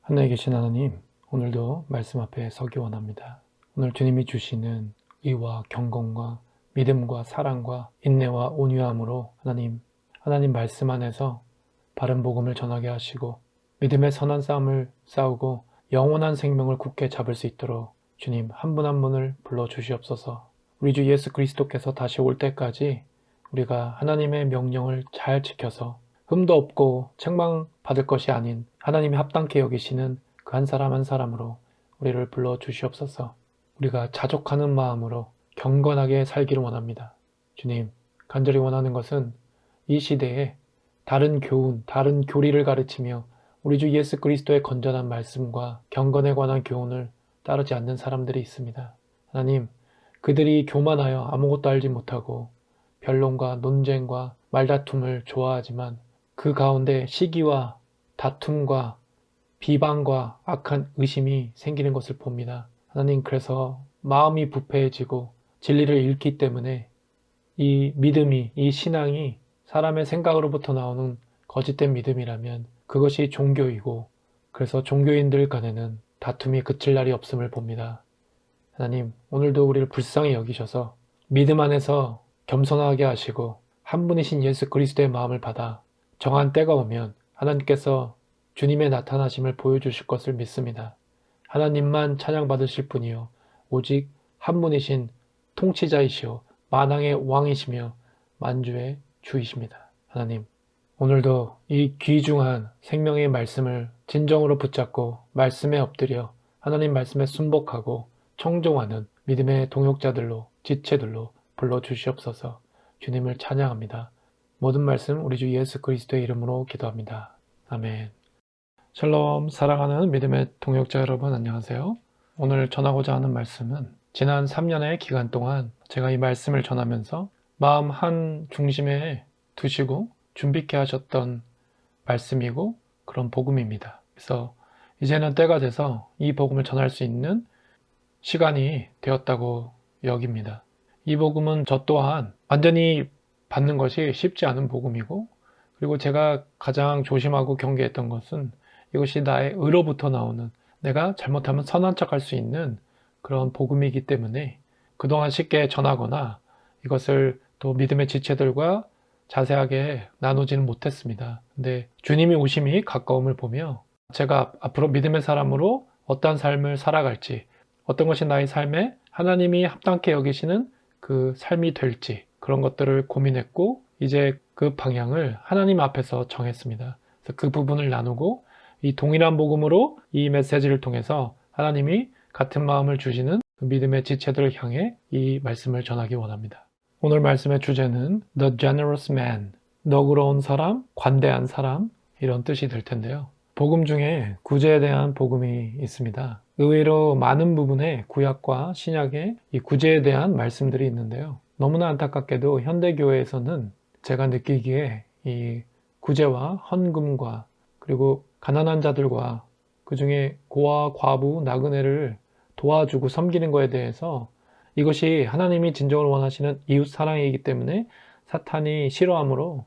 하늘에 계신 하나님, 오늘도 말씀 앞에 서기 원합니다. 오늘 주님이 주시는 의와 경건과 믿음과 사랑과 인내와 온유함으로 하나님 말씀 안에서 바른 복음을 전하게 하시고 믿음의 선한 싸움을 싸우고 영원한 생명을 굳게 잡을 수 있도록 주님 한 분 한 분을 불러주시옵소서. 우리 주 예수 그리스도께서 다시 올 때까지 우리가 하나님의 명령을 잘 지켜서 흠도 없고 책망받을 것이 아닌 하나님이 합당케 여기시는 그 한 사람 한 사람으로 우리를 불러주시옵소서. 우리가 자족하는 마음으로 경건하게 살기를 원합니다. 주님, 간절히 원하는 것은 이 시대에 다른 교훈, 다른 교리를 가르치며 우리 주 예수 그리스도의 건전한 말씀과 경건에 관한 교훈을 따르지 않는 사람들이 있습니다. 하나님, 그들이 교만하여 아무것도 알지 못하고 변론과 논쟁과 말다툼을 좋아하지만 그 가운데 시기와 다툼과 비방과 악한 의심이 생기는 것을 봅니다. 하나님, 그래서 마음이 부패해지고 진리를 잃기 때문에 이 믿음이, 이 신앙이 사람의 생각으로부터 나오는 거짓된 믿음이라면 그것이 종교이고, 그래서 종교인들 간에는 다툼이 그칠 날이 없음을 봅니다. 하나님, 오늘도 우리를 불쌍히 여기셔서 믿음 안에서 겸손하게 하시고 한 분이신 예수 그리스도의 마음을 받아 정한 때가 오면 하나님께서 주님의 나타나심을 보여주실 것을 믿습니다. 하나님만 찬양받으실 분이요 오직 한 분이신 통치자이시오 만왕의 왕이시며 만주의 주이십니다. 하나님, 오늘도 이 귀중한 생명의 말씀을 진정으로 붙잡고 말씀에 엎드려 하나님 말씀에 순복하고 청종하는 믿음의 동역자들로, 지체들로 불러주시옵소서. 주님을 찬양합니다. 모든 말씀 우리 주 예수 그리스도의 이름으로 기도합니다. 아멘. 샬롬, 사랑하는 믿음의 동역자 여러분, 안녕하세요. 오늘 전하고자 하는 말씀은 지난 3년의 기간 동안 제가 이 말씀을 전하면서 마음 한 중심에 두시고 준비케 하셨던 말씀이고 그런 복음입니다. 그래서 이제는 때가 돼서 이 복음을 전할 수 있는 시간이 되었다고 여깁니다. 이 복음은 저 또한 완전히 받는 것이 쉽지 않은 복음이고, 그리고 제가 가장 조심하고 경계했던 것은 이것이 나의 의로부터 나오는, 내가 잘못하면 선한 척할 수 있는 그런 복음이기 때문에 그동안 쉽게 전하거나 이것을 또 믿음의 지체들과 자세하게 나누지는 못했습니다. 근데 주님이 오심이 가까움을 보며 제가 앞으로 믿음의 사람으로 어떠한 삶을 살아갈지, 어떤 것이 나의 삶에 하나님이 합당케 여기시는 그 삶이 될지, 그런 것들을 고민했고 이제 그 방향을 하나님 앞에서 정했습니다. 그래서 그 부분을 나누고 이 동일한 복음으로 이 메시지를 통해서 하나님이 같은 마음을 주시는 그 믿음의 지체들을 향해 이 말씀을 전하기 원합니다. 오늘 말씀의 주제는 The Generous Man, 너그러운 사람, 관대한 사람, 이런 뜻이 될 텐데요. 복음 중에 구제에 대한 복음이 있습니다. 의외로 많은 부분에 구약과 신약에 이 구제에 대한 말씀들이 있는데요. 너무나 안타깝게도 현대교회에서는 제가 느끼기에 이 구제와 헌금과 그리고 가난한 자들과 그 중에 고아, 과부, 나그네를 도와주고 섬기는 것에 대해서 이것이 하나님이 진정으로 원하시는 이웃 사랑이기 때문에 사탄이 싫어하므로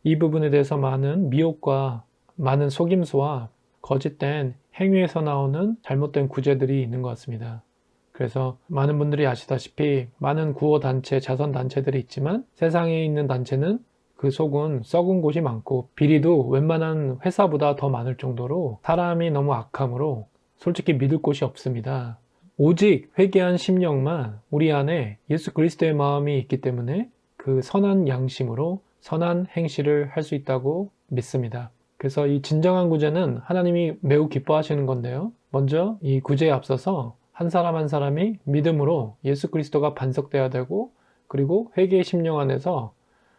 이 부분에 대해서 많은 미혹과 많은 속임수와 거짓된 행위에서 나오는 잘못된 구제들이 있는 것 같습니다. 그래서 많은 분들이 아시다시피 많은 구호단체, 자선단체들이 있지만 세상에 있는 단체는 그 속은 썩은 곳이 많고 비리도 웬만한 회사보다 더 많을 정도로 사람이 너무 악함으로 솔직히 믿을 곳이 없습니다. 오직 회개한 심령만 우리 안에 예수 그리스도의 마음이 있기 때문에 그 선한 양심으로 선한 행실을 할 수 있다고 믿습니다. 그래서 이 진정한 구제는 하나님이 매우 기뻐하시는 건데요. 먼저 이 구제에 앞서서 한 사람 한 사람이 믿음으로 예수 그리스도가 반석되어야 되고, 그리고 회개의 심령 안에서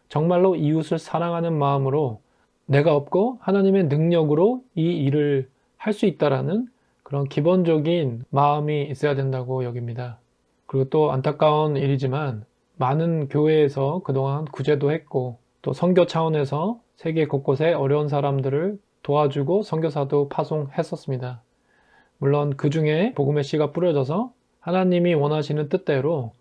정말로 이웃을 사랑하는 마음으로 내가 없고 하나님의 능력으로 이 일을 할 수 있다라는 그런 기본적인 마음이 있어야 된다고 여깁니다. 그리고 또 안타까운 일이지만 많은 교회에서 그동안 구제도 했고 또 선교 차원에서 세계 곳곳에 어려운 사람들을 도와주고 선교사도 파송했었습니다. 물론 그 중에 복음의 씨가 뿌려져서 하나님이 원하시는 뜻대로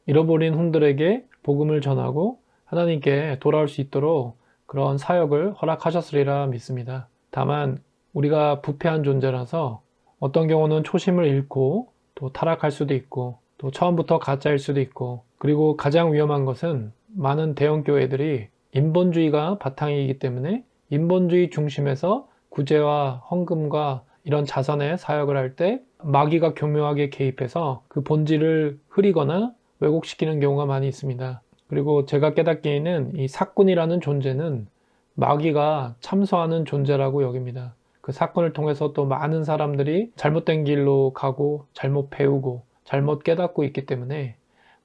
잃어버린 hun들에게 복음을 전하고 하나님께 돌아올 수 있도록 그런 사역을 허락하셨으리라 믿습니다. 다만 우리가 부패한 존재라서 어떤 경우는 초심을 잃고 또 타락할 수도 있고 또 처음부터 가짜일 수도 있고, 그리고 가장 위험한 것은 많은 대형 교회들이 인본주의가 바탕이기 때문에 인본주의 중심에서 구제와 헌금과 이런 자선의 사역을 할 때 마귀가 교묘하게 개입해서 그 본질을 흐리거나 왜곡시키는 경우가 많이 있습니다. 그리고 제가 깨닫기에는 이 사꾼이라는 존재는 마귀가 참소하는 존재라고 여깁니다. 그 사건을 통해서 또 많은 사람들이 잘못된 길로 가고 잘못 배우고 잘못 깨닫고 있기 때문에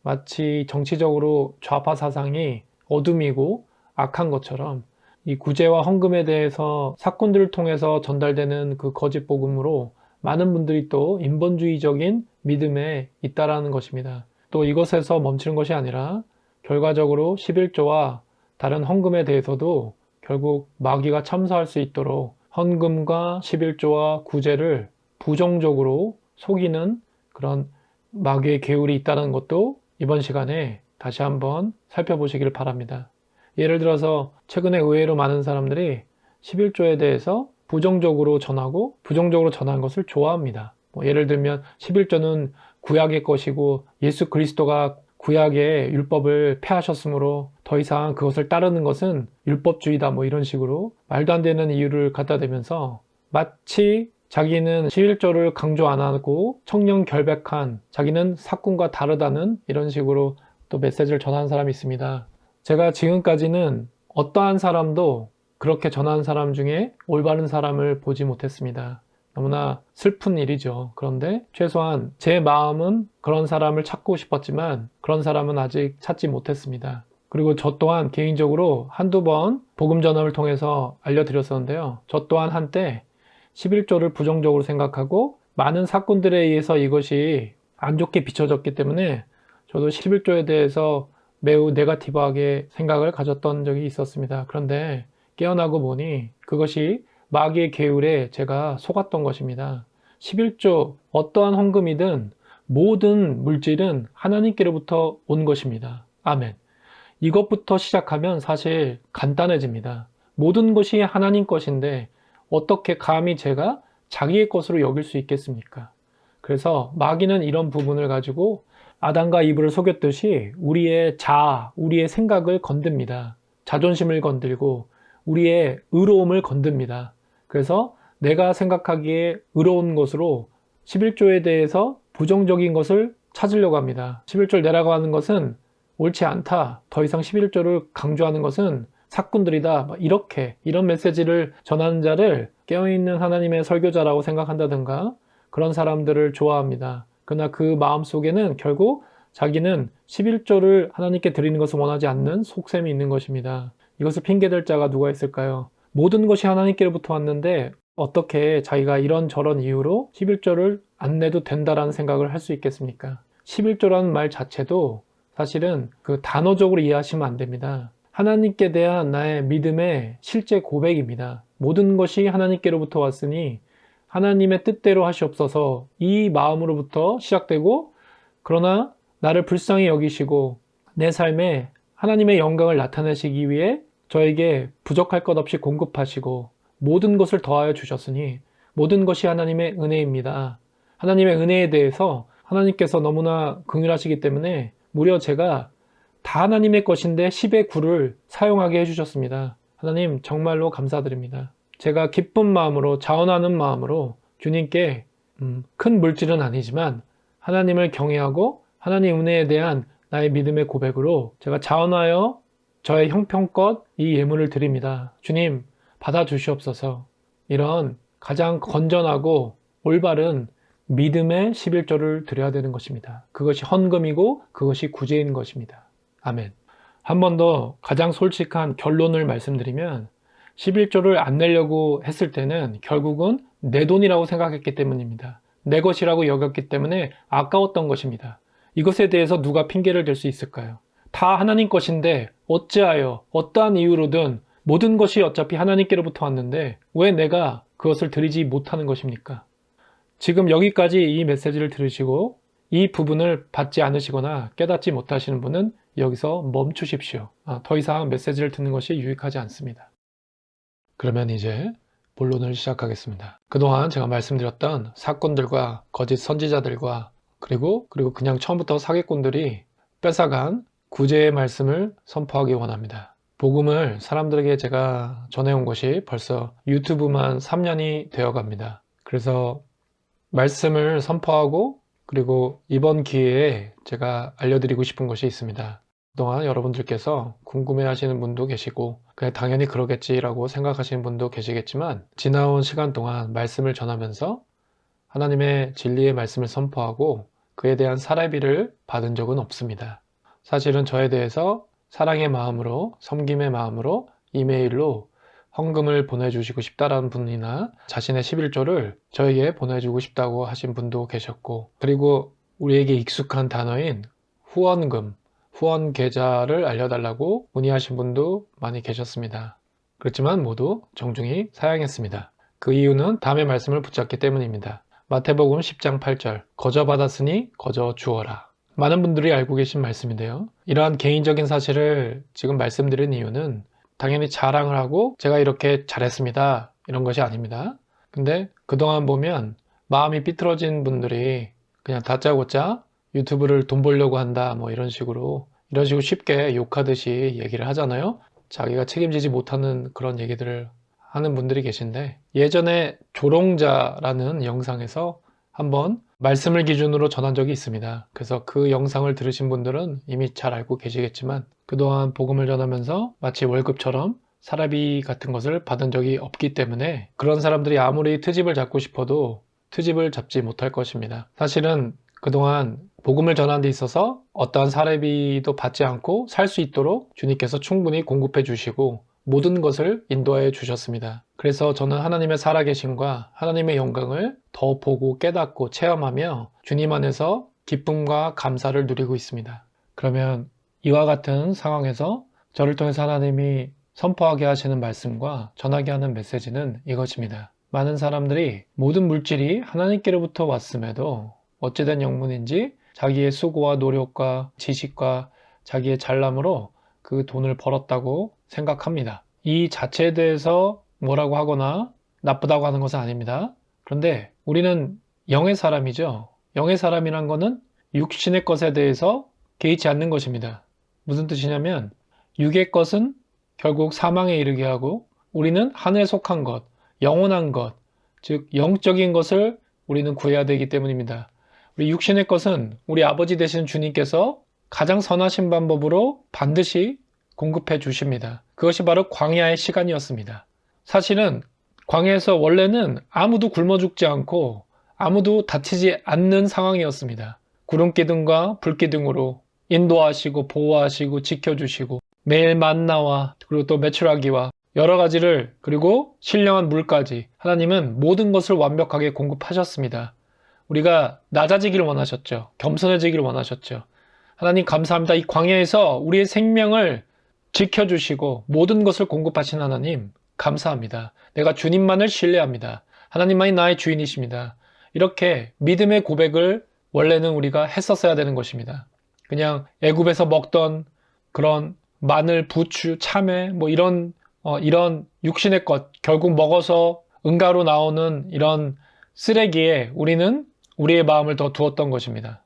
마치 정치적으로 좌파 사상이 어둠이고 악한 것처럼 이 구제와 헌금에 대해서 사건들을 통해서 전달되는 그 거짓 복음으로 많은 분들이 또 인본주의적인 믿음에 있다라는 것입니다. 또 이것에서 멈추는 것이 아니라 결과적으로 11조와 다른 헌금에 대해서도 결국 마귀가 참소할 수 있도록 헌금과 11조와 구제를 부정적으로 속이는 그런 마귀의 계율이 있다는 것도 이번 시간에 다시 한번 살펴보시길 바랍니다. 예를 들어서 최근에 의외로 많은 사람들이 11조에 대해서 부정적으로 전하고 부정적으로 전하는 것을 좋아합니다. 예를 들면 11조는 구약의 것이고 예수 그리스도가 구약의 율법을 폐하셨으므로 더 이상 그것을 따르는 것은 율법주의다 이런 식으로 말도 안 되는 이유를 갖다 대면서 마치 자기는 11조를 강조 안 하고 청렴 결백한, 자기는 사꾼과 다르다는 이런 식으로 또 메시지를 전하는 사람이 있습니다. 제가 지금까지는 어떠한 사람도 그렇게 전하는 사람 중에 올바른 사람을 보지 못했습니다. 너무나 슬픈 일이죠. 그런데 최소한 제 마음은 그런 사람을 찾고 싶었지만 그런 사람은 아직 찾지 못했습니다. 그리고 저 또한 개인적으로 한두 번 복음 전함을 통해서 알려드렸었는데요. 저 또한 한때 11조를 부정적으로 생각하고 많은 사건들에 의해서 이것이 안 좋게 비춰졌기 때문에 저도 11조에 대해서 매우 네거티브하게 생각을 가졌던 적이 있었습니다. 그런데 깨어나고 보니 그것이 마귀의 계율에 제가 속았던 것입니다. 11조 어떠한 헌금이든 모든 물질은 하나님께로부터 온 것입니다. 아멘. 이것부터 시작하면 사실 간단해집니다. 모든 것이 하나님 것인데 어떻게 감히 제가 자기의 것으로 여길 수 있겠습니까? 그래서 마귀는 이런 부분을 가지고 아담과 이브를 속였듯이 우리의 자아, 우리의 생각을 건듭니다. 자존심을 건들고 우리의 의로움을 건듭니다. 그래서 내가 생각하기에 의로운 것으로 11조에 대해서 부정적인 것을 찾으려고 합니다. 11조를 내라고 하는 것은 옳지 않다. 더 이상 11조를 강조하는 것은 사꾼들이다. 이렇게 이런 메시지를 전하는 자를 깨어있는 하나님의 설교자라고 생각한다든가 그런 사람들을 좋아합니다. 그러나 그 마음속에는 결국 자기는 11조를 하나님께 드리는 것을 원하지 않는 속셈이 있는 것입니다. 이것을 핑계댈 자가 누가 있을까요? 모든 것이 하나님께로부터 왔는데 어떻게 자기가 이런저런 이유로 11조를 안 내도 된다라는 생각을 할 수 있겠습니까? 11조라는 말 자체도 사실은 그 단어적으로 이해하시면 안 됩니다. 하나님께 대한 나의 믿음의 실제 고백입니다. 모든 것이 하나님께로부터 왔으니 하나님의 뜻대로 하시옵소서, 이 마음으로부터 시작되고, 그러나 나를 불쌍히 여기시고 내 삶에 하나님의 영광을 나타내시기 위해 저에게 부족할 것 없이 공급하시고 모든 것을 더하여 주셨으니 모든 것이 하나님의 은혜입니다. 하나님의 은혜에 대해서 하나님께서 너무나 긍휼하시기 때문에 무려 제가 다 하나님의 것인데 10의 9를 사용하게 해주셨습니다. 하나님 정말로 감사드립니다. 제가 기쁜 마음으로, 자원하는 마음으로 주님께 큰 물질은 아니지만 하나님을 경외하고 하나님 은혜에 대한 나의 믿음의 고백으로 제가 자원하여 저의 형편껏 이 예물을 드립니다. 주님 받아주시옵소서. 이런 가장 건전하고 올바른 믿음의 11조를 드려야 되는 것입니다. 그것이 헌금이고 그것이 구제인 것입니다. 아멘. 한 번 더 가장 솔직한 결론을 말씀드리면 11조를 안 내려고 했을 때는 결국은 내 돈이라고 생각했기 때문입니다. 내 것이라고 여겼기 때문에 아까웠던 것입니다. 이것에 대해서 누가 핑계를 댈 수 있을까요? 다 하나님 것인데 어찌하여 어떠한 이유로든 모든 것이 어차피 하나님께로부터 왔는데 왜 내가 그것을 드리지 못하는 것입니까? 지금 여기까지 이 메시지를 들으시고 이 부분을 받지 않으시거나 깨닫지 못하시는 분은 여기서 멈추십시오. 더 이상 메시지를 듣는 것이 유익하지 않습니다. 그러면 이제 본론을 시작하겠습니다. 그동안 제가 말씀드렸던 사건들과 거짓 선지자들과 그리고 그냥 처음부터 사기꾼들이 뺏어간 구제의 말씀을 선포하기 원합니다. 복음을 사람들에게 제가 전해온 것이 벌써 유튜브만 3년이 되어 갑니다. 그래서 말씀을 선포하고 그리고 이번 기회에 제가 알려드리고 싶은 것이 있습니다. 그동안 여러분들께서 궁금해하시는 분도 계시고 그냥 당연히 그러겠지라고 생각하시는 분도 계시겠지만 지나온 시간 동안 말씀을 전하면서 하나님의 진리의 말씀을 선포하고 그에 대한 사례비를 받은 적은 없습니다. 사실은 저에 대해서 사랑의 마음으로 섬김의 마음으로 이메일로 헌금을 보내주시고 싶다라는 분이나 자신의 11조를 저에게 보내주고 싶다고 하신 분도 계셨고 그리고 우리에게 익숙한 단어인 후원금, 후원 계좌를 알려달라고 문의하신 분도 많이 계셨습니다. 그렇지만 모두 정중히 사양했습니다. 그 이유는 다음의 말씀을 붙잡기 때문입니다. 마태복음 10장 8절 거저 받았으니 거저 주어라. 많은 분들이 알고 계신 말씀인데요. 이러한 개인적인 사실을 지금 말씀드린 이유는 당연히 자랑을 하고 제가 이렇게 잘했습니다 이런 것이 아닙니다. 근데 그동안 보면 마음이 삐뚤어진 분들이 그냥 다짜고짜 유튜브를 돈 벌려고 한다 뭐 이런 식으로 쉽게 욕하듯이 얘기를 하잖아요. 자기가 책임지지 못하는 그런 얘기들을 하는 분들이 계신데 예전에 조롱자라는 영상에서 한번 말씀을 기준으로 전한 적이 있습니다. 그래서 그 영상을 들으신 분들은 이미 잘 알고 계시겠지만 그동안 복음을 전하면서 마치 월급처럼 사례비 같은 것을 받은 적이 없기 때문에 그런 사람들이 아무리 트집을 잡고 싶어도 트집을 잡지 못할 것입니다. 사실은 그동안 복음을 전하는 데 있어서 어떠한 사례비도 받지 않고 살 수 있도록 주님께서 충분히 공급해 주시고 모든 것을 인도해 주셨습니다. 그래서 저는 하나님의 살아계심과 하나님의 영광을 더 보고 깨닫고 체험하며 주님 안에서 기쁨과 감사를 누리고 있습니다. 그러면 이와 같은 상황에서 저를 통해서 하나님이 선포하게 하시는 말씀과 전하게 하는 메시지는 이것입니다. 많은 사람들이 모든 물질이 하나님께로부터 왔음에도 어찌된 영문인지 자기의 수고와 노력과 지식과 자기의 잘남으로 그 돈을 벌었다고 생각합니다. 이 자체에 대해서 뭐라고 하거나 나쁘다고 하는 것은 아닙니다. 그런데 우리는 영의 사람이죠. 영의 사람이란 것은 육신의 것에 대해서 개의치 않는 것입니다. 무슨 뜻이냐면 육의 것은 결국 사망에 이르게 하고 우리는 하늘에 속한 것, 영원한 것, 즉 영적인 것을 우리는 구해야 되기 때문입니다. 우리 육신의 것은 우리 아버지 되신 주님께서 가장 선하신 방법으로 반드시 공급해 주십니다. 그것이 바로 광야의 시간이었습니다. 사실은 광야에서 원래는 아무도 굶어 죽지 않고 아무도 다치지 않는 상황이었습니다. 구름기둥과 불기둥으로 인도하시고 보호하시고 지켜주시고 매일 만나와 그리고 또 메추라기와 여러 가지를 그리고 신령한 물까지 하나님은 모든 것을 완벽하게 공급하셨습니다. 우리가 낮아지기를 원하셨죠. 겸손해지기를 원하셨죠. 하나님 감사합니다. 이 광야에서 우리의 생명을 지켜주시고 모든 것을 공급하신 하나님 감사합니다. 내가 주님만을 신뢰합니다. 하나님만이 나의 주인이십니다. 이렇게 믿음의 고백을 원래는 우리가 했었어야 되는 것입니다. 그냥 애굽에서 먹던 그런 마늘, 부추, 참외 뭐 이런 육신의 것 결국 먹어서 응가로 나오는 이런 쓰레기에 우리는 우리의 마음을 더 두었던 것입니다.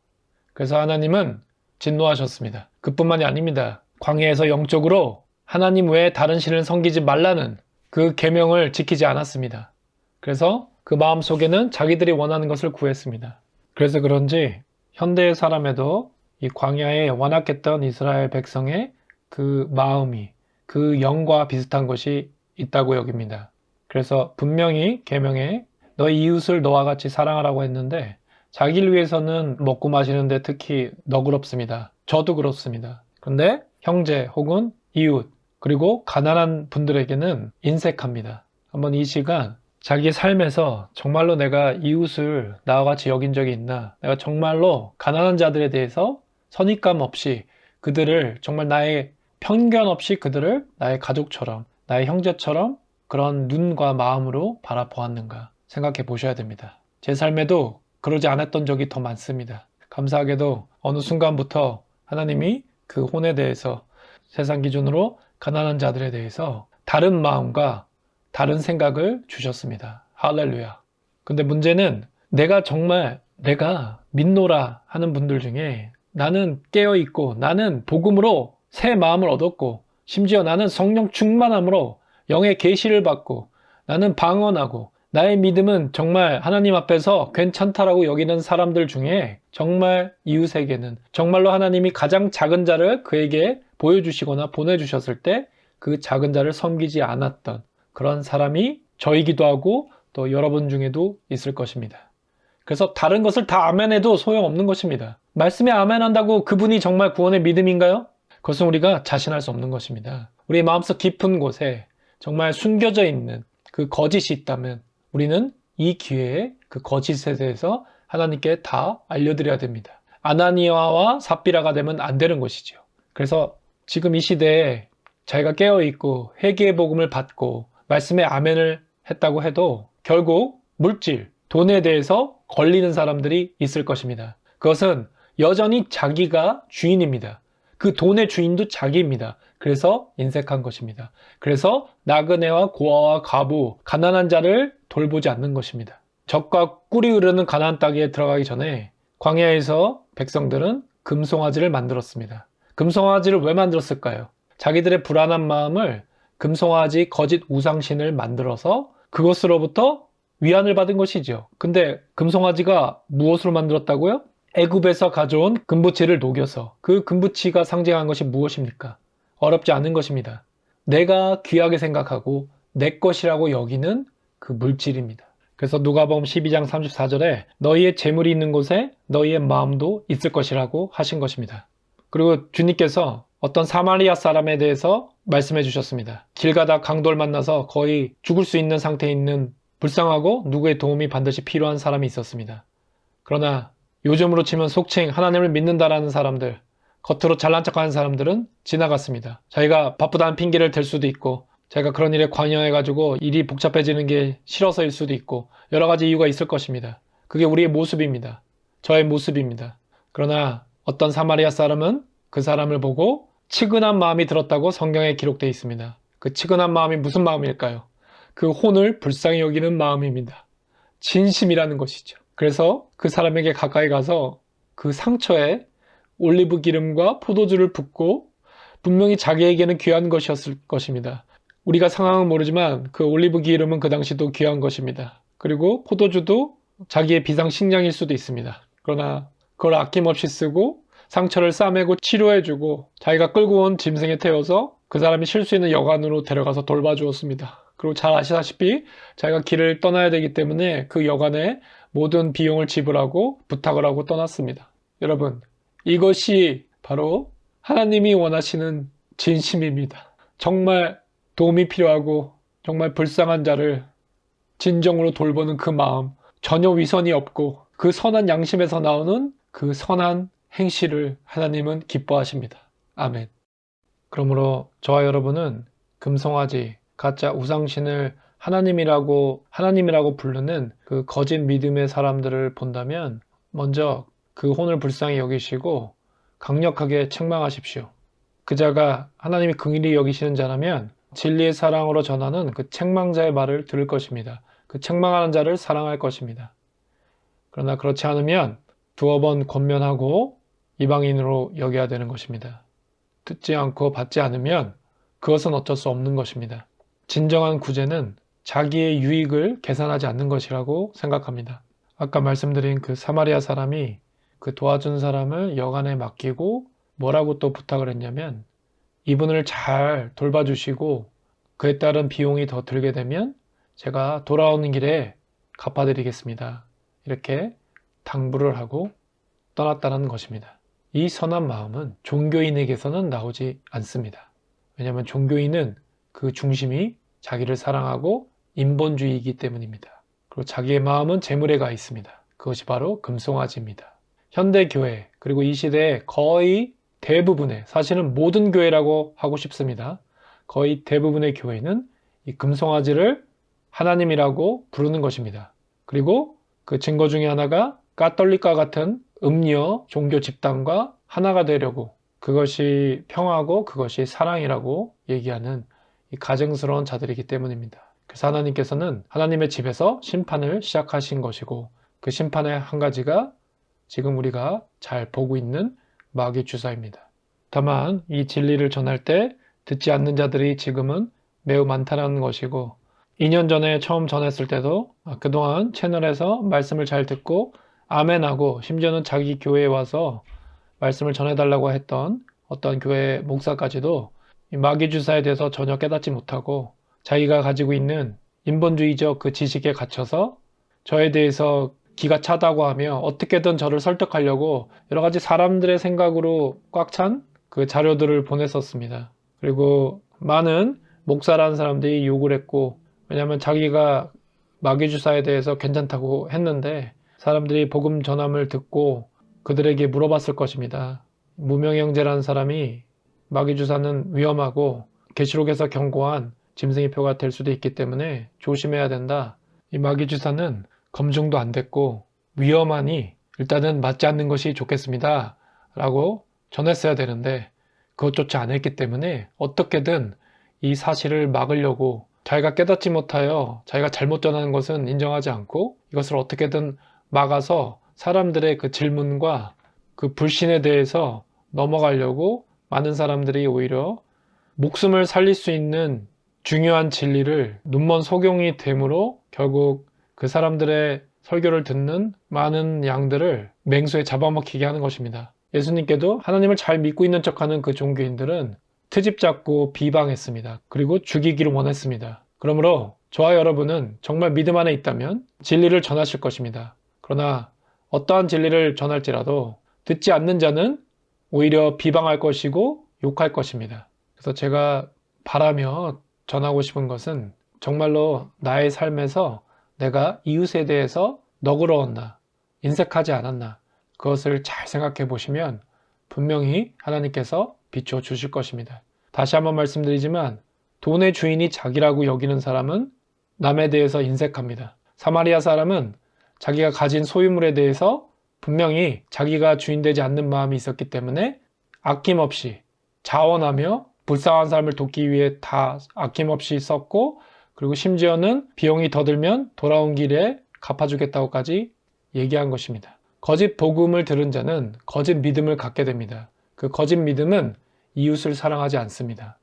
그래서 하나님은 진노하셨습니다. 그뿐만이 아닙니다. 광야에서 영적으로 하나님 외에 다른 신을 섬기지 말라는 그 계명을 지키지 않았습니다. 그래서 그 마음속에는 자기들이 원하는 것을 구했습니다. 그래서 그런지 현대의 사람에도 이 광야에 완악했던 이스라엘 백성의 그 마음이 그 영과 비슷한 것이 있다고 여깁니다. 그래서 분명히 계명에 너의 이웃을 너와 같이 사랑하라고 했는데 자기를 위해서는 먹고 마시는데 특히 너그럽습니다. 저도 그렇습니다. 그런데 형제 혹은 이웃 그리고 가난한 분들에게는 인색합니다. 한번 이 시간 자기 삶에서 정말로 내가 이웃을 나와 같이 여긴 적이 있나? 내가 정말로 가난한 자들에 대해서 선입감 없이 그들을 정말 나의 편견 없이 그들을 나의 가족처럼 나의 형제처럼 그런 눈과 마음으로 바라보았는가 생각해 보셔야 됩니다. 제 삶에도 그러지 않았던 적이 더 많습니다. 감사하게도 어느 순간부터 하나님이 그 혼에 대해서 세상 기준으로 가난한 자들에 대해서 다른 마음과 다른 생각을 주셨습니다. 할렐루야. 근데 문제는 내가 믿노라 하는 분들 중에 나는 깨어있고 나는 복음으로 새 마음을 얻었고 심지어 나는 성령 충만함으로 영의 계시를 받고 나는 방언하고 나의 믿음은 정말 하나님 앞에서 괜찮다라고 여기는 사람들 중에 정말 이웃에게는 정말로 하나님이 가장 작은 자를 그에게 보여주시거나 보내주셨을 때 그 작은 자를 섬기지 않았던 그런 사람이 저이기도 하고 또 여러분 중에도 있을 것입니다. 그래서 다른 것을 다 아멘해도 소용없는 것입니다. 말씀에 아멘한다고 그분이 정말 구원의 믿음인가요? 그것은 우리가 자신할 수 없는 것입니다. 우리의 마음속 깊은 곳에 정말 숨겨져 있는 그 거짓이 있다면 우리는 이 기회에 그 거짓에 대해서 하나님께 다 알려드려야 됩니다. 아나니아와 삽비라가 되면 안 되는 것이죠. 그래서 지금 이 시대에 자기가 깨어있고 회개의 복음을 받고 말씀에 아멘을 했다고 해도 결국 물질, 돈에 대해서 걸리는 사람들이 있을 것입니다. 그것은 여전히 자기가 주인입니다. 그 돈의 주인도 자기입니다. 그래서 인색한 것입니다. 그래서 나그네와 고아와 과부, 가난한 자를 돌보지 않는 것입니다. 젖과 꿀이 흐르는 가나안 땅에 들어가기 전에 광야에서 백성들은 금송아지를 만들었습니다. 금송아지를 왜 만들었을까요? 자기들의 불안한 마음을 금송아지 거짓 우상신을 만들어서 그것으로부터 위안을 받은 것이죠. 근데 금송아지가 무엇으로 만들었다고요? 애굽에서 가져온 금부치를 녹여서. 그 금부치가 상징한 것이 무엇입니까? 어렵지 않은 것입니다. 내가 귀하게 생각하고 내 것이라고 여기는 그 물질입니다. 그래서 누가복음 12장 34절에 너희의 재물이 있는 곳에 너희의 마음도 있을 것이라고 하신 것입니다. 그리고 주님께서 어떤 사마리아 사람에 대해서 말씀해 주셨습니다. 길 가다 강도를 만나서 거의 죽을 수 있는 상태에 있는 불쌍하고 누구의 도움이 반드시 필요한 사람이 있었습니다. 그러나 요즘으로 치면 속칭 하나님을 믿는다라는 사람들, 겉으로 잘난 척하는 사람들은 지나갔습니다. 자기가 바쁘다는 핑계를 댈 수도 있고 자기가 그런 일에 관여해가지고 일이 복잡해지는 게 싫어서일 수도 있고 여러 가지 이유가 있을 것입니다. 그게 우리의 모습입니다. 저의 모습입니다. 그러나 어떤 사마리아 사람은 그 사람을 보고 측은한 마음이 들었다고 성경에 기록되어 있습니다. 그 측은한 마음이 무슨 마음일까요? 그 혼을 불쌍히 여기는 마음입니다. 진심이라는 것이죠. 그래서 그 사람에게 가까이 가서 그 상처에 올리브 기름과 포도주를 붓고 분명히 자기에게는 귀한 것이었을 것입니다. 우리가 상황은 모르지만 그 올리브 기름은 그 당시도 귀한 것입니다. 그리고 포도주도 자기의 비상식량일 수도 있습니다. 그러나 그걸 아낌없이 쓰고 상처를 싸매고 치료해주고 자기가 끌고 온 짐승에 태워서 그 사람이 쉴 수 있는 여관으로 데려가서 돌봐주었습니다. 그리고 잘 아시다시피 자기가 길을 떠나야 되기 때문에 그 여관에 모든 비용을 지불하고 부탁을 하고 떠났습니다. 여러분, 이것이 바로 하나님이 원하시는 진심입니다. 정말 도움이 필요하고 정말 불쌍한 자를 진정으로 돌보는 그 마음, 전혀 위선이 없고 그 선한 양심에서 나오는 그 선한 행실을 하나님은 기뻐하십니다. 아멘. 그러므로 저와 여러분은 금송아지, 가짜 우상신을 하나님이라고 부르는 그 거짓 믿음의 사람들을 본다면 먼저 그 혼을 불쌍히 여기시고 강력하게 책망하십시오. 그 자가 하나님이 긍휼히 여기시는 자라면 진리의 사랑으로 전하는 그 책망자의 말을 들을 것입니다. 그 책망하는 자를 사랑할 것입니다. 그러나 그렇지 않으면 두어 번 권면하고 이방인으로 여겨야 되는 것입니다. 듣지 않고 받지 않으면 그것은 어쩔 수 없는 것입니다. 진정한 구제는 자기의 유익을 계산하지 않는 것이라고 생각합니다. 아까 말씀드린 그 사마리아 사람이 그 도와준 사람을 여관에 맡기고 뭐라고 또 부탁을 했냐면 이분을 잘 돌봐주시고 그에 따른 비용이 더 들게 되면 제가 돌아오는 길에 갚아드리겠습니다. 이렇게 당부를 하고 떠났다는 것입니다. 이 선한 마음은 종교인에게서는 나오지 않습니다. 왜냐하면 종교인은 그 중심이 자기를 사랑하고 인본주의이기 때문입니다. 그리고 자기의 마음은 재물에 가 있습니다. 그것이 바로 금송아지입니다. 현대교회 그리고 이 시대의 거의 대부분의, 사실은 모든 교회라고 하고 싶습니다. 거의 대부분의 교회는 이 금송아지를 하나님이라고 부르는 것입니다. 그리고 그 증거 중에 하나가 가톨릭과 같은 음녀 종교 집단과 하나가 되려고, 그것이 평화고 그것이 사랑이라고 얘기하는 이 가증스러운 자들이기 때문입니다. 그래서 하나님께서는 하나님의 집에서 심판을 시작하신 것이고 그 심판의 한 가지가 지금 우리가 잘 보고 있는 마귀 주사입니다. 다만 이 진리를 전할 때 듣지 않는 자들이 지금은 매우 많다는 것이고 2년 전에 처음 전했을 때도 그동안 채널에서 말씀을 잘 듣고 아멘하고 심지어는 자기 교회에 와서 말씀을 전해달라고 했던 어떤 교회 목사까지도 이 마귀 주사에 대해서 전혀 깨닫지 못하고 자기가 가지고 있는 인본주의적 그 지식에 갇혀서 저에 대해서 기가 차다고 하며 어떻게든 저를 설득하려고 여러 가지 사람들의 생각으로 꽉 찬 그 자료들을 보냈었습니다. 그리고 많은 목사라는 사람들이 욕을 했고 왜냐하면 자기가 마귀 주사에 대해서 괜찮다고 했는데 사람들이 복음 전함을 듣고 그들에게 물어봤을 것입니다. 무명의 형제라는 사람이 마귀 주사는 위험하고 계시록에서 경고한 짐승이표가 될 수도 있기 때문에 조심해야 된다. 이 마귀 주사는 검증도 안 됐고 위험하니 일단은 맞지 않는 것이 좋겠습니다. 라고 전했어야 되는데 그것조차 안 했기 때문에 어떻게든 이 사실을 막으려고 자기가 깨닫지 못하여 자기가 잘못 전하는 것은 인정하지 않고 이것을 어떻게든 막아서 사람들의 그 질문과 그 불신에 대해서 넘어가려고 많은 사람들이 오히려 목숨을 살릴 수 있는 중요한 진리를 눈먼 소경이 됨으로 결국 그 사람들의 설교를 듣는 많은 양들을 맹수에 잡아먹히게 하는 것입니다. 예수님께도 하나님을 잘 믿고 있는 척하는 그 종교인들은 트집 잡고 비방했습니다. 그리고 죽이기를 원했습니다. 그러므로 저와 여러분은 정말 믿음 안에 있다면 진리를 전하실 것입니다. 그러나 어떠한 진리를 전할지라도 듣지 않는 자는 오히려 비방할 것이고 욕할 것입니다. 그래서 제가 바라며 전하고 싶은 것은 정말로 나의 삶에서 내가 이웃에 대해서 너그러웠나, 인색하지 않았나 그것을 잘 생각해 보시면 분명히 하나님께서 비춰 주실 것입니다. 다시 한번 말씀드리지만 돈의 주인이 자기라고 여기는 사람은 남에 대해서 인색합니다. 사마리아 사람은 자기가 가진 소유물에 대해서 분명히 자기가 주인되지 않는 마음이 있었기 때문에 아낌없이 자원하며 불쌍한 사람을 돕기 위해 다 아낌없이 썼고 그리고 심지어는 비용이 더 들면 돌아온 길에 갚아주겠다고까지 얘기한 것입니다. 거짓 복음을 들은 자는 거짓 믿음을 갖게 됩니다. 그 거짓 믿음은 이웃을 사랑하지 않습니다.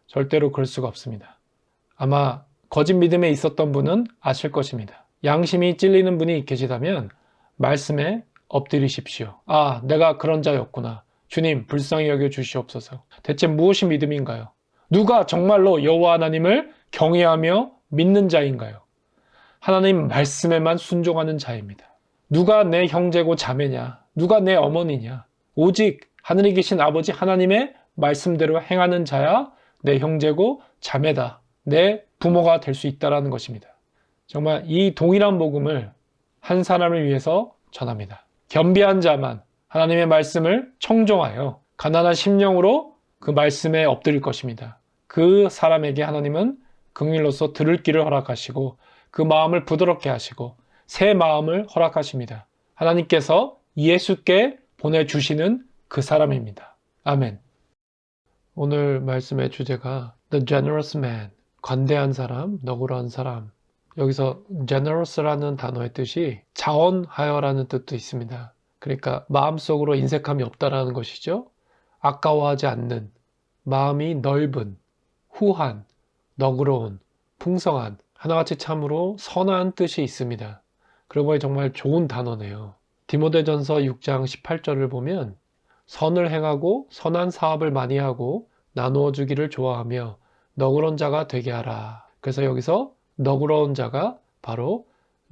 절대로 그럴 수가 없습니다. 아마 거짓 믿음에 있었던 분은 아실 것입니다. 양심이 찔리는 분이 계시다면 말씀에 엎드리십시오. 아, 내가 그런 자였구나. 주님, 불쌍히 여겨 주시옵소서. 대체 무엇이 믿음인가요? 누가 정말로 여호와 하나님을 경외하며 믿는 자인가요? 하나님 말씀에만 순종하는 자입니다. 누가 내 형제고 자매냐? 누가 내 어머니냐? 오직 하늘에 계신 아버지 하나님의 말씀대로 행하는 자야 내 형제고 자매다. 내 부모가 될 수 있다는 것입니다. 정말 이 동일한 복음을 한 사람을 위해서 전합니다. 겸비한 자만 하나님의 말씀을 청종하여 가난한 심령으로 그 말씀에 엎드릴 것입니다. 그 사람에게 하나님은 긍휼로서 들을 길을 허락하시고 그 마음을 부드럽게 하시고 새 마음을 허락하십니다. 하나님께서 예수께 보내주시는 그 사람입니다. 아멘. 오늘 말씀의 주제가 The generous man, 관대한 사람, 너그러운 사람. 여기서 generous라는 단어의 뜻이 자원하여라는 뜻도 있습니다. 그러니까 마음속으로 인색함이 없다라는 것이죠. 아까워하지 않는, 마음이 넓은, 후한, 너그러운, 풍성한, 하나같이 참으로 선한 뜻이 있습니다. 그러고 보니 정말 좋은 단어네요. 디모데전서 6장 18절을 보면 선을 행하고 선한 사업을 많이 하고 나누어 주기를 좋아하며 너그러운 자가 되게 하라. 그래서 여기서 너그러운 자가 바로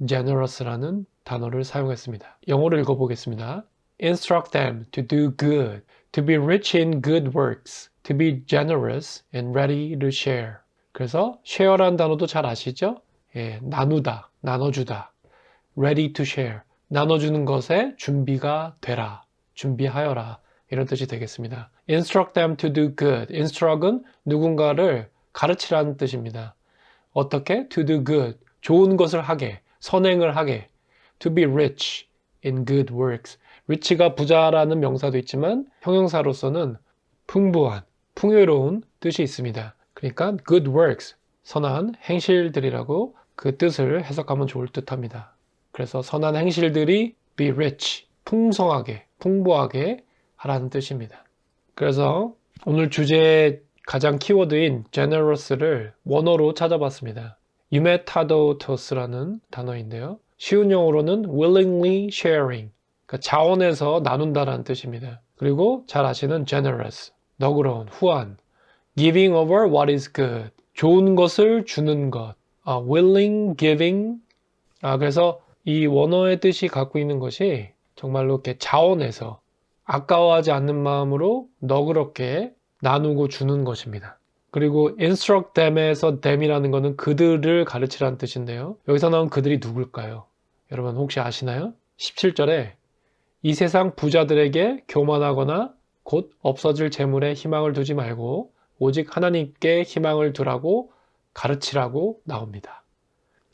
generous라는 단어를 사용했습니다. 영어로 읽어보겠습니다. Instruct them to do good, to be rich in good works, to be generous and ready to share. 그래서 share라는 단어도 잘 아시죠? 예, 나누다, 나눠주다. ready to share, 나눠주는 것에 준비가 되라, 준비하여라. 이런 뜻이 되겠습니다. Instruct them to do good. Instruct은 누군가를 가르치라는 뜻입니다. 어떻게? To do good. 좋은 것을 하게, 선행을 하게. To be rich in good works. rich가 부자라는 명사도 있지만 형용사로서는 풍부한, 풍요로운 뜻이 있습니다. 그러니까 good works, 선한 행실들이라고 그 뜻을 해석하면 좋을 듯합니다. 그래서 선한 행실들이 be rich, 풍성하게, 풍부하게 하라는 뜻입니다. 그래서 오늘 주제의 가장 키워드인 generous를 원어로 찾아봤습니다. 유메타도토스라는 단어인데요. 쉬운 영어로는 willingly sharing, 그러니까 자원해서 나눈다라는 뜻입니다. 그리고 잘 아시는 generous, 너그러운, 후한, giving over what is good, 좋은 것을 주는 것, willing, giving. 그래서 이 원어의 뜻이 갖고 있는 것이 정말로 이렇게 자원해서 아까워하지 않는 마음으로 너그럽게 나누고 주는 것입니다. 그리고 instruct them에서 them이라는 것은 그들을 가르치라는 뜻인데요. 여기서 나온 그들이 누굴까요? 여러분 혹시 아시나요? 17절에 이 세상 부자들에게 교만하거나 곧 없어질 재물에 희망을 두지 말고 오직 하나님께 희망을 두라고 가르치라고 나옵니다.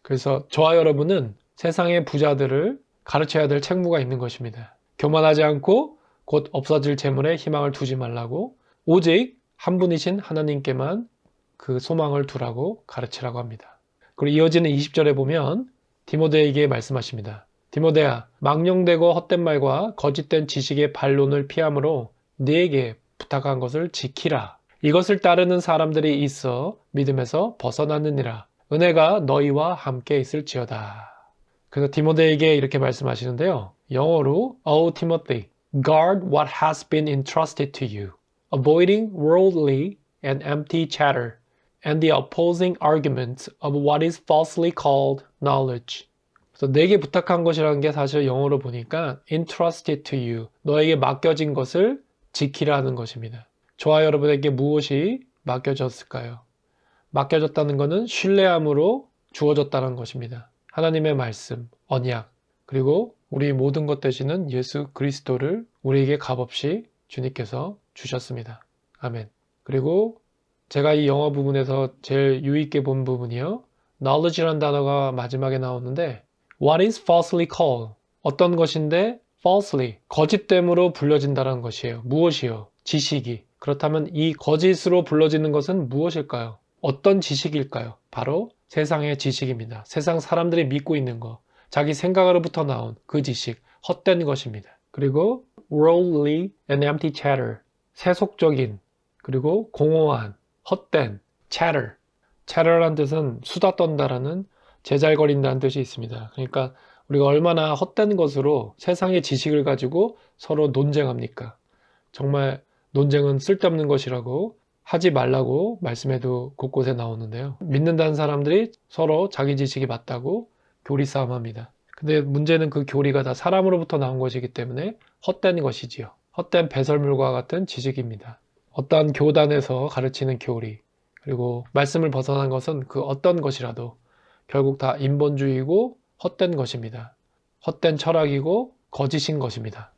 그래서 저와 여러분은 세상의 부자들을 가르쳐야 될 책무가 있는 것입니다. 교만하지 않고 곧 없어질 재물에 희망을 두지 말라고 오직 한 분이신 하나님께만 그 소망을 두라고 가르치라고 합니다. 그리고 이어지는 20절에 보면 디모데에게 말씀하십니다. 디모데야, 망령되고 헛된 말과 거짓된 지식의 반론을 피함으로 네게 부탁한 것을 지키라. 이것을 따르는 사람들이 있어 믿음에서 벗어났느니라. 은혜가 너희와 함께 있을지어다. 그래서 디모데에게 이렇게 말씀하시는데요. 영어로 O Timothy, guard what has been entrusted to you, avoiding worldly and empty chatter and the opposing arguments of what is falsely called knowledge. 그래서 내게 부탁한 것이라는 게 사실 영어로 보니까 entrusted to you, 너에게 맡겨진 것을 지키라는 것입니다. 저와 여러분에게 무엇이 맡겨졌을까요? 맡겨졌다는 것은 신뢰함으로 주어졌다는 것입니다. 하나님의 말씀, 언약, 그리고 우리 모든 것 되시는 예수 그리스도를 우리에게 값없이 주님께서 주셨습니다. 아멘. 그리고 제가 이 영어 부분에서 제일 유의있게 본 부분이요. knowledge라는 단어가 마지막에 나오는데 what is falsely called? 어떤 것인데 falsely, 거짓됨으로 불려진다는 것이에요. 무엇이요? 지식이. 그렇다면 이 거짓으로 불러지는 것은 무엇일까요? 어떤 지식일까요? 바로 세상의 지식입니다. 세상 사람들이 믿고 있는 것, 자기 생각으로부터 나온 그 지식, 헛된 것입니다. 그리고 worldly and empty chatter, 세속적인, 그리고 공허한, 헛된, chatter. chatter라는 뜻은 수다 떤다라는 제잘거린다는 뜻이 있습니다. 그러니까 우리가 얼마나 헛된 것으로 세상의 지식을 가지고 서로 논쟁합니까? 정말 논쟁은 쓸데없는 것이라고 하지 말라고 말씀에도 곳곳에 나오는데요. 믿는다는 사람들이 서로 자기 지식이 맞다고 교리 싸움합니다. 근데 문제는 그 교리가 다 사람으로부터 나온 것이기 때문에 헛된 것이지요. 헛된 배설물과 같은 지식입니다. 어떠한 교단에서 가르치는 교리, 그리고 말씀을 벗어난 것은 그 어떤 것이라도 결국 다 인본주의고 헛된 것입니다. 헛된 철학이고 거짓인 것입니다.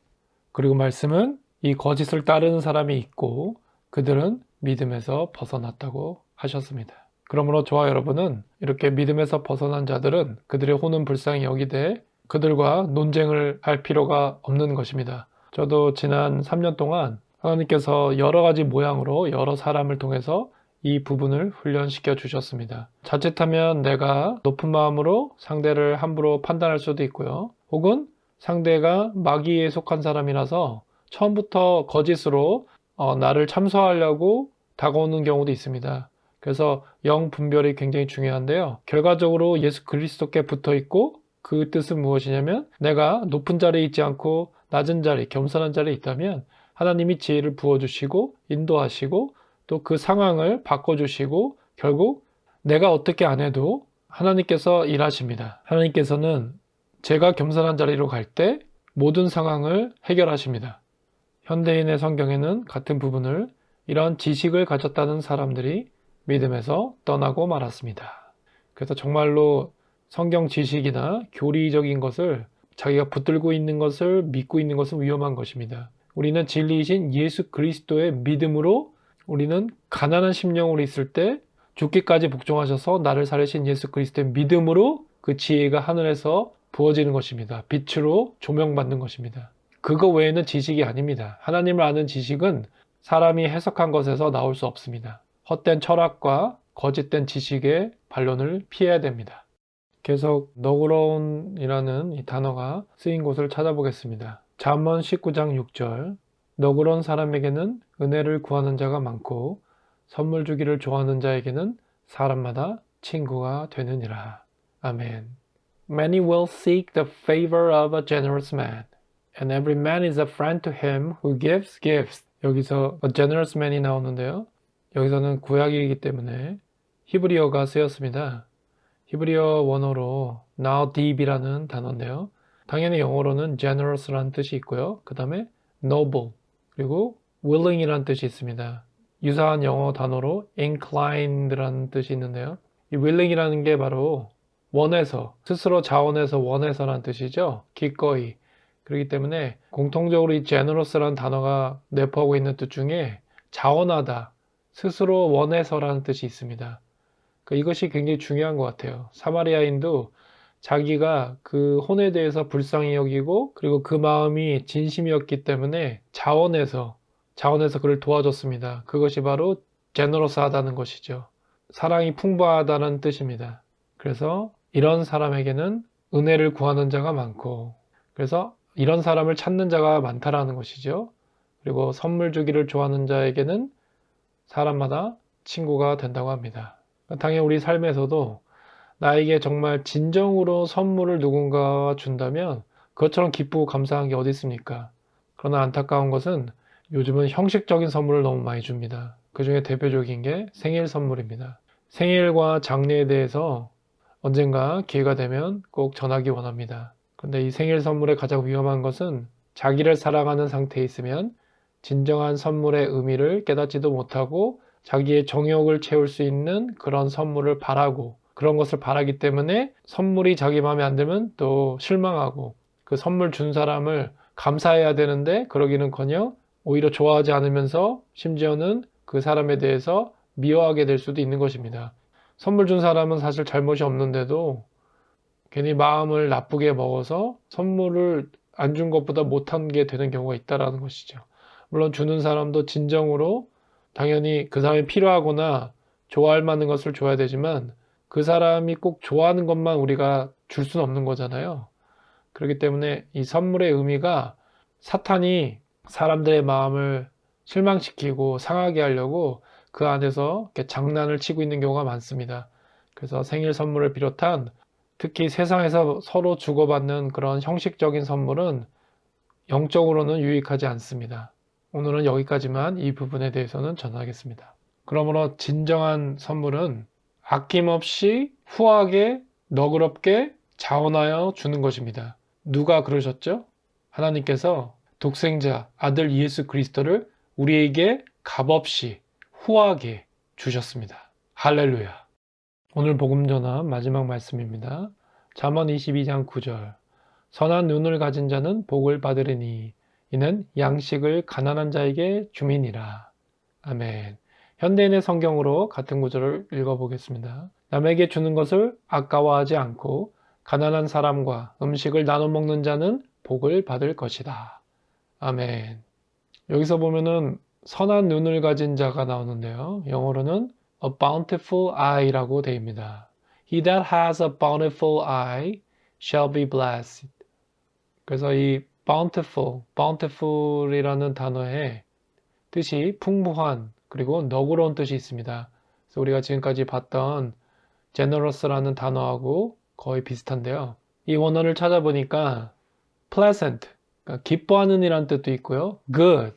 그리고 말씀은 이 거짓을 따르는 사람이 있고 그들은 믿음에서 벗어났다고 하셨습니다. 그러므로 저와 여러분은 이렇게 믿음에서 벗어난 자들은 그들의 혼은 불쌍히 여기되 그들과 논쟁을 할 필요가 없는 것입니다. 저도 지난 3년 동안 하나님께서 여러 가지 모양으로 여러 사람을 통해서 이 부분을 훈련시켜 주셨습니다. 자칫하면 내가 높은 마음으로 상대를 함부로 판단할 수도 있고요. 혹은 상대가 마귀에 속한 사람이라서 처음부터 거짓으로 나를 참소하려고 다가오는 경우도 있습니다. 그래서 영 분별이 굉장히 중요한데요. 결과적으로 예수 그리스도께 붙어 있고 그 뜻은 무엇이냐면 내가 높은 자리에 있지 않고 낮은 자리, 겸손한 자리에 있다면 하나님이 지혜를 부어주시고 인도하시고 또 그 상황을 바꿔주시고 결국 내가 어떻게 안 해도 하나님께서 일하십니다. 하나님께서는 제가 겸손한 자리로 갈 때 모든 상황을 해결하십니다. 현대인의 성경에는 같은 부분을 이런 지식을 가졌다는 사람들이 믿음에서 떠나고 말았습니다. 그래서 정말로 성경 지식이나 교리적인 것을 자기가 붙들고 있는 것을 믿고 있는 것은 위험한 것입니다. 우리는 진리이신 예수 그리스도의 믿음으로 우리는 가난한 심령으로 있을 때 죽기까지 복종하셔서 나를 살리신 예수 그리스도의 믿음으로 그 지혜가 하늘에서 부어지는 것입니다. 빛으로 조명받는 것입니다. 그거 외에는 지식이 아닙니다. 하나님을 아는 지식은 사람이 해석한 것에서 나올 수 없습니다. 헛된 철학과 거짓된 지식의 반론을 피해야 됩니다. 계속 너그러운이라는 이 단어가 쓰인 곳을 찾아보겠습니다. 잠언 19장 6절 너그러운 사람에게는 은혜를 구하는 자가 많고 선물 주기를 좋아하는 자에게는 사람마다 친구가 되느니라. 아멘. Many will seek the favor of a generous man, and every man is a friend to him who gives gifts. 여기서 a generous man이 나오는데요. 여기서는 구약이기 때문에 히브리어가 쓰였습니다. 히브리어 원어로 나디비라는 단어인데요. 당연히 영어로는 generous라는 뜻이 있고요. 그 다음에 noble 그리고 willing이라는 뜻이 있습니다. 유사한 영어 단어로 inclined라는 뜻이 있는데요. 이 willing이라는 게 바로 원해서, 스스로 자원해서 원해서라는 뜻이죠. 기꺼이. 그렇기 때문에 공통적으로 이 generous라는 단어가 내포하고 있는 뜻 중에 자원하다, 스스로 원해서라는 뜻이 있습니다. 이것이 굉장히 중요한 것 같아요. 사마리아인도 자기가 그 혼에 대해서 불쌍히 여기고 그리고 그 마음이 진심이었기 때문에 자원해서 그를 도와줬습니다. 그것이 바로 제너러스하다는 것이죠. 사랑이 풍부하다는 뜻입니다. 그래서 이런 사람에게는 은혜를 구하는 자가 많고 그래서 이런 사람을 찾는 자가 많다라는 것이죠. 그리고 선물 주기를 좋아하는 자에게는 사람마다 친구가 된다고 합니다. 당연히 우리 삶에서도 나에게 정말 진정으로 선물을 누군가가 준다면 그것처럼 기쁘고 감사한 게 어디 있습니까? 그러나 안타까운 것은 요즘은 형식적인 선물을 너무 많이 줍니다. 그 중에 대표적인 게 생일 선물입니다. 생일과 장례에 대해서 언젠가 기회가 되면 꼭 전하기 원합니다. 그런데 이 생일 선물의 가장 위험한 것은 자기를 사랑하는 상태에 있으면 진정한 선물의 의미를 깨닫지도 못하고 자기의 정욕을 채울 수 있는 그런 선물을 바라고 그런 것을 바라기 때문에 선물이 자기 마음에 안 들면 또 실망하고 그 선물 준 사람을 감사해야 되는데 그러기는커녕 오히려 좋아하지 않으면서 심지어는 그 사람에 대해서 미워하게 될 수도 있는 것입니다. 선물 준 사람은 사실 잘못이 없는데도 괜히 마음을 나쁘게 먹어서 선물을 안 준 것보다 못한 게 되는 경우가 있다는 것이죠. 물론 주는 사람도 진정으로 당연히 그 사람이 필요하거나 좋아할 만한 것을 줘야 되지만 그 사람이 꼭 좋아하는 것만 우리가 줄 수는 없는 거잖아요. 그렇기 때문에 이 선물의 의미가 사탄이 사람들의 마음을 실망시키고 상하게 하려고 그 안에서 이렇게 장난을 치고 있는 경우가 많습니다. 그래서 생일 선물을 비롯한 특히 세상에서 서로 주고받는 그런 형식적인 선물은 영적으로는 유익하지 않습니다. 오늘은 여기까지만 이 부분에 대해서는 전하겠습니다. 그러므로 진정한 선물은 아낌없이 후하게 너그럽게 자원하여 주는 것입니다. 누가 그러셨죠? 하나님께서 독생자 아들 예수 그리스도를 우리에게 값없이 후하게 주셨습니다. 할렐루야. 오늘 복음 전한 마지막 말씀입니다. 잠언 22장 9절 선한 눈을 가진 자는 복을 받으리니 이는 양식을 가난한 자에게 줌이니라. 아멘. 현대인의 성경으로 같은 구절을 읽어보겠습니다. 남에게 주는 것을 아까워하지 않고 가난한 사람과 음식을 나눠 먹는 자는 복을 받을 것이다. 아멘. 여기서 보면은 선한 눈을 가진 자가 나오는데요. 영어로는 a bountiful eye라고 되어 있습니다. He that has a bountiful eye shall be blessed. 그래서 이 bountiful이라는 단어의 뜻이 풍부한 그리고 너그러운 뜻이 있습니다. 그래서 우리가 지금까지 봤던 generous라는 단어하고 거의 비슷한데요. 이 원어를 찾아보니까 pleasant, 그러니까 기뻐하는 이라는 뜻도 있고요. good,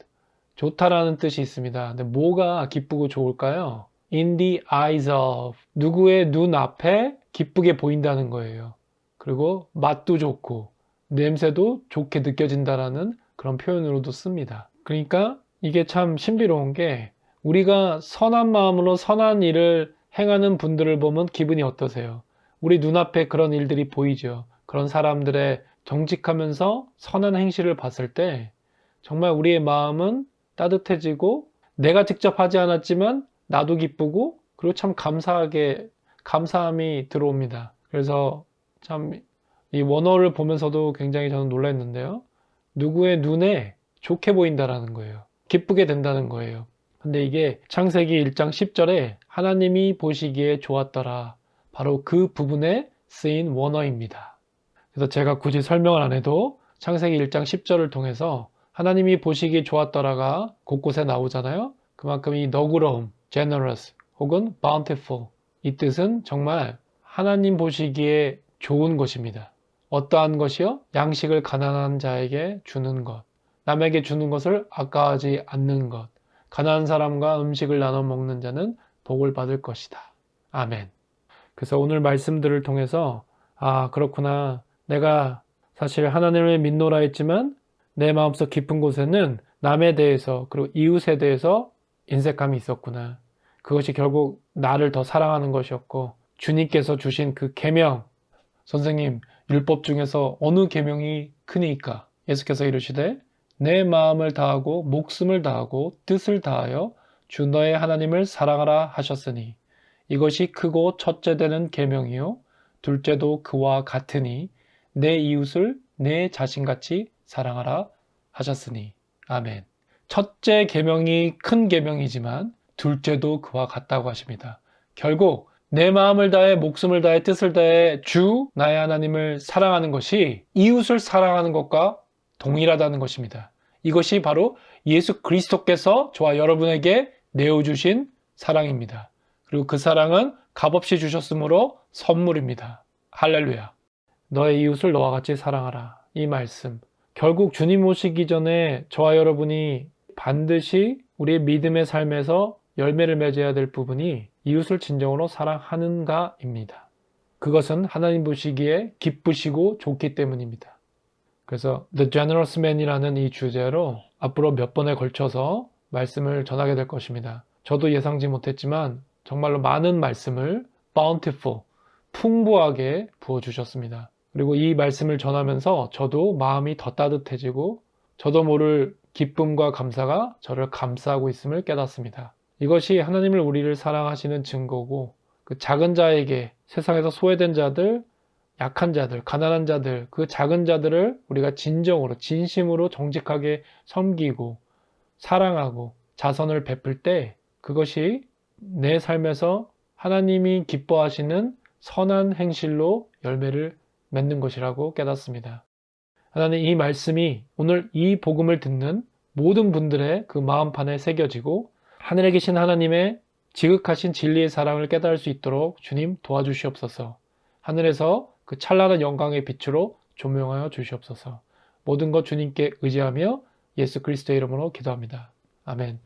좋다라는 뜻이 있습니다. 근데 뭐가 기쁘고 좋을까요? in the eyes of, 누구의 눈 앞에 기쁘게 보인다는 거예요. 그리고 맛도 좋고 냄새도 좋게 느껴진다라는 그런 표현으로도 씁니다. 그러니까 이게 참 신비로운 게 우리가 선한 마음으로 선한 일을 행하는 분들을 보면 기분이 어떠세요? 우리 눈앞에 그런 일들이 보이죠. 그런 사람들의 정직하면서 선한 행실을 봤을 때 정말 우리의 마음은 따뜻해지고 내가 직접 하지 않았지만 나도 기쁘고 그리고 참 감사함이 들어옵니다. 그래서 참 이 원어를 보면서도 굉장히 저는 놀랐는데요. 누구의 눈에 좋게 보인다라는 거예요. 기쁘게 된다는 거예요. 근데 이게 창세기 1장 10절에 하나님이 보시기에 좋았더라. 바로 그 부분에 쓰인 원어입니다. 그래서 제가 굳이 설명을 안 해도 창세기 1장 10절을 통해서 하나님이 보시기에 좋았더라가 곳곳에 나오잖아요. 그만큼 이 너그러움, generous 혹은 bountiful 이 뜻은 정말 하나님 보시기에 좋은 것입니다. 어떠한 것이요? 양식을 가난한 자에게 주는 것, 남에게 주는 것을 아까워하지 않는 것, 가난한 사람과 음식을 나눠 먹는 자는 복을 받을 것이다. 아멘. 그래서 오늘 말씀들을 통해서 그렇구나. 내가 사실 하나님을 믿노라 했지만 내 마음속 깊은 곳에는 남에 대해서 그리고 이웃에 대해서 인색함이 있었구나. 그것이 결국 나를 더 사랑하는 것이었고 주님께서 주신 그 계명, 선생님 율법 중에서 어느 계명이 크니까? 예수께서 이르시되 내 마음을 다하고 목숨을 다하고 뜻을 다하여 주 너의 하나님을 사랑하라 하셨으니 이것이 크고 첫째 되는 계명이요 둘째도 그와 같으니 내 이웃을 내 자신같이 사랑하라 하셨으니 아멘. 첫째 계명이 큰 계명이지만 둘째도 그와 같다고 하십니다. 결국 내 마음을 다해 목숨을 다해 뜻을 다해 주 나의 하나님을 사랑하는 것이 이웃을 사랑하는 것과 동일하다는 것입니다. 이것이 바로 예수 그리스도께서 저와 여러분에게 내어주신 사랑입니다. 그리고 그 사랑은 값없이 주셨으므로 선물입니다. 할렐루야. 너의 이웃을 너와 같이 사랑하라. 이 말씀. 결국 주님 오시기 전에 저와 여러분이 반드시 우리의 믿음의 삶에서 열매를 맺어야 될 부분이 이웃을 진정으로 사랑하는가입니다. 그것은 하나님 보시기에 기쁘시고 좋기 때문입니다. 그래서 The Generous Man이라는 이 주제로 앞으로 몇 번에 걸쳐서 말씀을 전하게 될 것입니다. 저도 예상치 못했지만 정말로 많은 말씀을 bountiful, 풍부하게 부어주셨습니다. 그리고 이 말씀을 전하면서 저도 마음이 더 따뜻해지고 저도 모를 기쁨과 감사가 저를 감싸고 있음을 깨닫습니다. 이것이 하나님을 우리를 사랑하시는 증거고 그 작은 자에게 세상에서 소외된 자들, 약한 자들, 가난한 자들, 그 작은 자들을 우리가 진정으로 진심으로 정직하게 섬기고 사랑하고 자선을 베풀 때 그것이 내 삶에서 하나님이 기뻐하시는 선한 행실로 열매를 맺는 것이라고 깨닫습니다. 하나님 이 말씀이 오늘 이 복음을 듣는 모든 분들의 그 마음판에 새겨지고 하늘에 계신 하나님의 지극하신 진리의 사랑을 깨달을 수 있도록 주님 도와주시옵소서. 하늘에서 그 찬란한 영광의 빛으로 조명하여 주시옵소서. 모든 것 주님께 의지하며 예수 그리스도의 이름으로 기도합니다. 아멘.